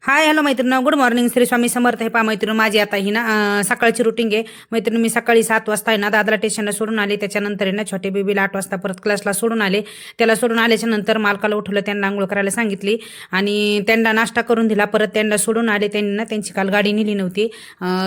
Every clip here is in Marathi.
हाय हॅलो मैत्रिणी, गुड मॉर्निंग. श्री स्वामी समर्थ. हे पहा मैत्रिणी, माझी आता ही ना सकाळची रुटीन आहे मैत्रिणी. मी सकाळी 7 वाजता आहे ना दादरा स्टेशनला सोडून आले. त्याच्यानंतर आहे ना छोटे बेबीला 8 वाजता परत क्लासला सोडून आले. त्याला सोडून आल्याच्या नंतर मालकाला उठवलं, त्यांना आंघोळ करायला सांगितली आणि त्यांना नाश्ता करून दिला. परत त्यांना सोडून आले. त्यांनी ना त्यांची काल गाडी नेली नव्हती,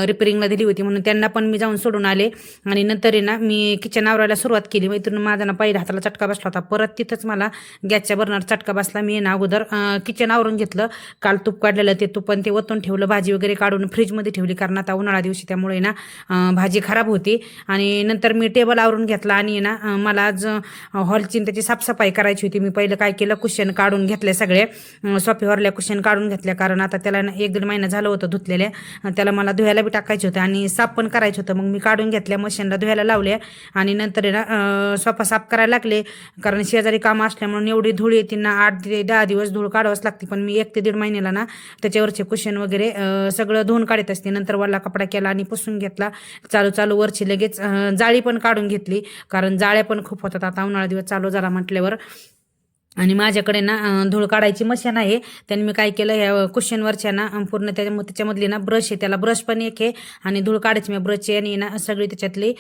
रिपेरिंगला दिली होती, म्हणून त्यांना पण मी जाऊन सोडून आले. आणि नंतर आहे ना मी किचन आवरायला सुरुवात केली मैत्रिणी. माझा ना पहिल्या हाताला चटका बसला होता, परत तिथंच मला गॅसच्या बर्नर चटका बसला. मी ना अगोदर किचन आवरून घेतलं. काल तूप काढलेलं ते तूप पण ते ओतून ठेवलं. भाजी वगैरे काढून फ्रीजमध्ये ठेवली, कारण आता उन्हाळा दिवशी त्यामुळे ना भाजी खराब होती. आणि नंतर मी टेबल आवरून घेतला आणि ना मला आज हॉलची त्याची साफसफाई करायची होती. मी पहिलं काय केलं, कुशन काढून घेतले सगळे, सोफ्यावरल्या कुशन काढून घेतल्या, कारण आता त्याला 1-1.5 महिना झालं होतं धुतलेल्या. त्याला मला धुवायला बी टाकायचं होतं आणि साफ पण करायचं होतं. मग मी काढून घेतल्या, मशीनला धुवायला लावल्या आणि नंतर आहे ना सोफा साफ करायला लागले, कारण शेजारी कामं असल्यामुळे एवढी धूळ येते ना, 8 ते 10 दिवस धूळ काढावंच लागते. पण मी 1 ते 1.5 महिन्याला ना त्याच्यावरचे कुशन वगैरे सगळं धुवून काढत असते. नंतर वल्ला कपडा केला आणि पुसून घेतला. चालू वरची लगेच जाळी पण काढून घेतली, कारण जाळ्या पण खूप होतात आता उन्हाळा दिवस चालू झाला म्हटल्यावर. आणि माझ्याकडे ना धूळ काढायची मशीन आहे. त्यांनी मी काय केलं, ह्या कुशनवरच्या ना पूर्ण त्याच्यामधली ना ब्रश आहे, त्याला ब्रश पण एक आहे आणि धूळ काढायची मी ब्रशची आणि ना सगळी त्याच्यातली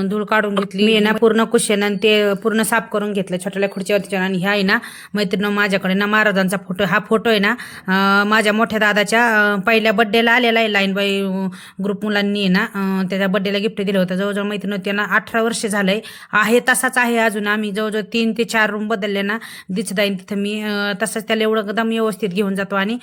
धूळ काढून घेतली. मी ना पूर्ण कुशन आणि ते पूर्ण साफ करून घेतलं छोट्या खुर्चीवरती. आणि ह्या आहे ना मैत्रिणी, माझ्याकडे ना महाराजांचा फोटो, हा फोटो आहे ना माझ्या मोठ्या दादाच्या पहिल्या बड्डेला आलेला आहे. लाईनबाई ग्रुप मुलांनी आहे ना त्याच्या बड्डेला गिफ्ट दिलं होतं. जवळजवळ मैत्रिणी त्यांना 18 वर्ष झालंय, आहे तसाच आहे अजून. आम्ही जवळजवळ 3 ते 4 रूम बदलले ना दिसदाईन तिथं मी तसंच त्याला एवढं एकदम व्यवस्थित घेऊन जातो आणि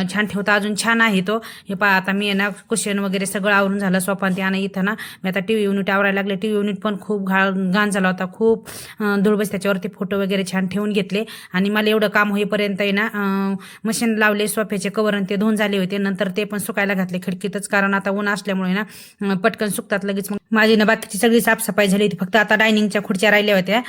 छान ठेवतो. अजून छान आहे तो. हे पहा आता मी ना कुशन वगैरे सगळं आवरून झालं. सोफा ते आणि इथं ना मी आता टीव्ही युनिट आवरायला लागले. टीव्ही युनिट पण खूप घाण झाला होता, खूप धूळ बस. त्याच्यावरती फोटो वगैरे छान ठेवून घेतले आणि मला एवढं काम होईपर्यंत आहे ना मशीन लावले. सोफ्याचे कवर आणि ते धुवून झाले होते. नंतर ते पण सुकायला घातले खिडकीतच, कारण आता ऊन असल्यामुळे ना पटकन सुकतात लगेच. मग माझी ना बाकीची सगळी साफसफाई झाली होती, फक्त आता डायनिंगच्या खुर्च्या राहिल्या होत्या,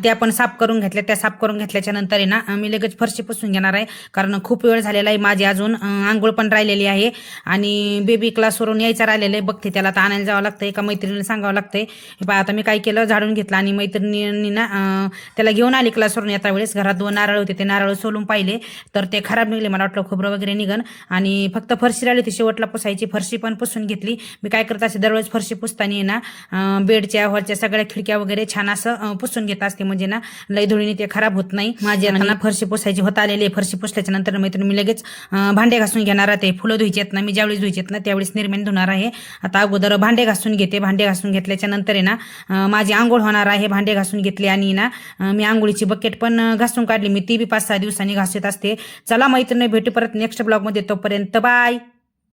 त्या पण साफ करून घेतल्या. त्या साफ करून घेतल्याच्या नंतर आहे ना मी लगेच फरशी पुसून घेणार आहे, कारण खूप वेळ झालेला आहे. माझी अजून आंघोळ पण राहिलेली आहे आणि बेबी क्लासवरून यायचं राहिलेलं आहे. बघते त्याला आता आणायला जावं लागतंय का मैत्रिणीला सांगावं लागतंय. हे पहा आता मी काय केलं, झाडून घेतलं आणि मैत्रिणींनी ना त्याला घेऊन आली क्लासवरून. येता वेळेस घरात 2 नारळ होते, ते नारळ सोलून पाहिले तर ते खराब निघले. मला वाटलं खोबरं वगैरे निघन आणि फक्त फरशी राहिली होती शेवटला पुसायची. फरशी पण पुसून घेतली. मी काय करत असते, दररोज फरशी पुसताना ना बेडच्या हॉलच्या सगळ्या खिडक्या वगैरे छान असं पुसून घेत असते, म्हणजे ना लई धुळीने ते खराब होत नाही. माझी आता ना फरशी पुसायची होत आलेली. फरशी पुसल्याच्या नंतर मैत्रिणी मी लगेच भांडे घासून घेणार आहे. फुलं धुवायची आहेत ना, मी ज्यावेळेस धुवायची आहेत ना त्यावेळेस निर्मेन धुणार आहे. आता अगोदर भांडे घासून घेते. भांडे घासून घेतल्याच्या नंतर आहे ना माझी आंघोळ होणार आहे. भांडे घासून घेतले आणि ना मी आंघोळीची बकेट पण घासून काढली. मी ती बी 5-6 दिवसांनी घासत असते. चला मैत्रिणी, भेटू परत नेक्स्ट ब्लॉगमध्ये. तोपर्यंत बाय.